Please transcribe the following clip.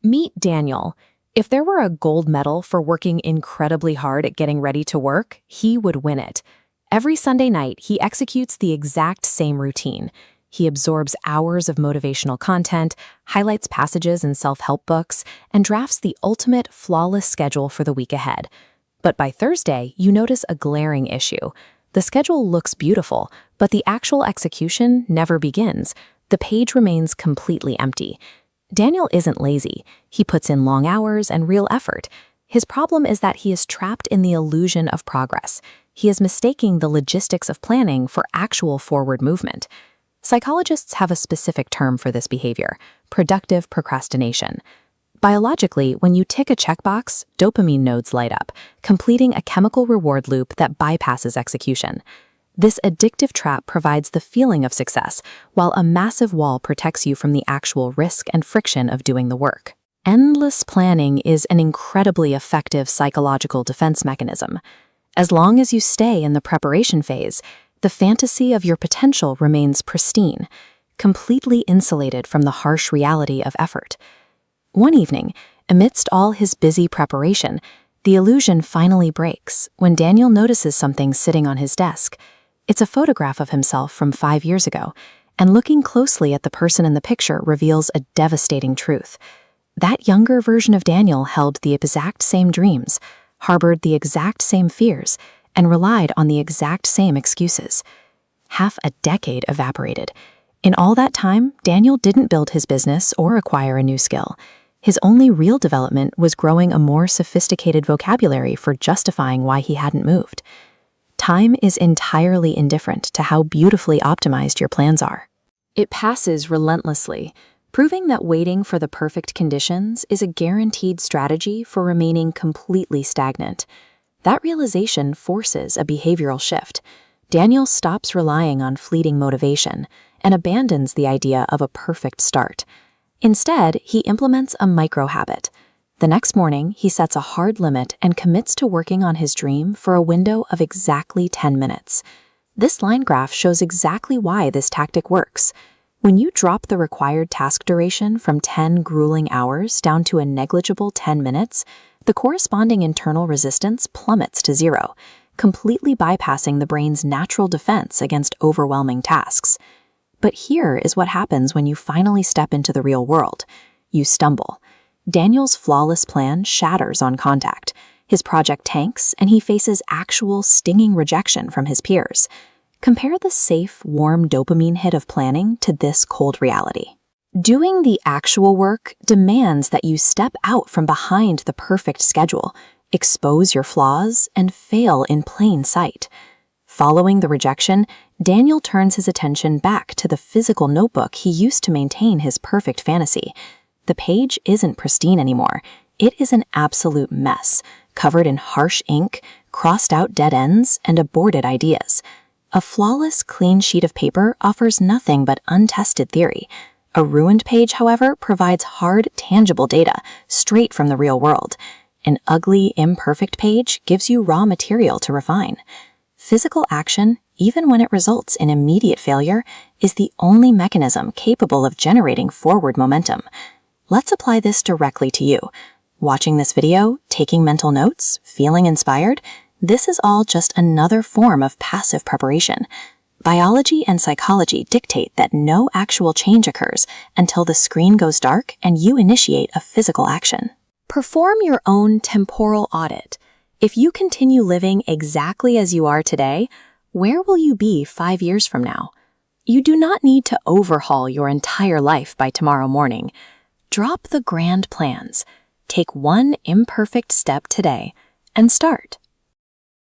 Meet Daniel. If there were a gold medal for working incredibly hard at getting ready to work, he would win it. Every Sunday night, he executes the exact same routine. He absorbs hours of motivational content, highlights passages in self-help books, and drafts the ultimate flawless schedule for the week ahead. But by Thursday, you notice a glaring issue. The schedule looks beautiful, but the actual execution never begins. The page remains completely empty. Daniel isn't lazy. He puts in long hours and real effort. His problem is that he is trapped in the illusion of progress. He is mistaking the logistics of planning for actual forward movement. Psychologists have a specific term for this behavior: productive procrastination. Biologically, when you tick a checkbox, dopamine nodes light up, completing a chemical reward loop that bypasses execution. This addictive trap provides the feeling of success, while a massive wall protects you from the actual risk and friction of doing the work. Endless planning is an incredibly effective psychological defense mechanism. As long as you stay in the preparation phase, the fantasy of your potential remains pristine, completely insulated from the harsh reality of effort. One evening, amidst all his busy preparation, the illusion finally breaks when Daniel notices something sitting on his desk. It's a photograph of himself from 5 years ago, and looking closely at the person in the picture reveals a devastating truth. That younger version of Daniel held the exact same dreams, harbored the exact same fears, and relied on the exact same excuses. Half a decade evaporated. In all that time, Daniel didn't build his business or acquire a new skill. His only real development was growing a more sophisticated vocabulary for justifying why he hadn't moved. Time is entirely indifferent to how beautifully optimized your plans are. It passes relentlessly, proving that waiting for the perfect conditions is a guaranteed strategy for remaining completely stagnant. That realization forces a behavioral shift. Daniel stops relying on fleeting motivation and abandons the idea of a perfect start. Instead, he implements a micro-habit. The next morning, he sets a hard limit and commits to working on his dream for a window of exactly 10 minutes. This line graph shows exactly why this tactic works. When you drop the required task duration from 10 grueling hours down to a negligible 10 minutes, the corresponding internal resistance plummets to zero, completely bypassing the brain's natural defense against overwhelming tasks. But here is what happens when you finally step into the real world. You stumble. Daniel's flawless plan shatters on contact. His project tanks, and he faces actual stinging rejection from his peers. Compare the safe, warm dopamine hit of planning to this cold reality. Doing the actual work demands that you step out from behind the perfect schedule, expose your flaws, and fail in plain sight. Following the rejection, Daniel turns his attention back to the physical notebook he used to maintain his perfect fantasy. The page isn't pristine anymore. It is an absolute mess, covered in harsh ink, crossed out dead ends, and aborted ideas. A flawless, clean sheet of paper offers nothing but untested theory. A ruined page, however, provides hard, tangible data, straight from the real world. An ugly, imperfect page gives you raw material to refine. Physical action, even when it results in immediate failure, is the only mechanism capable of generating forward momentum. Let's apply this directly to you. Watching this video, taking mental notes, feeling inspired, this is all just another form of passive preparation. Biology and psychology dictate that no actual change occurs until the screen goes dark and you initiate a physical action. Perform your own temporal audit. If you continue living exactly as you are today, where will you be 5 years from now? You do not need to overhaul your entire life by tomorrow morning. Drop the grand plans. Take one imperfect step today and start.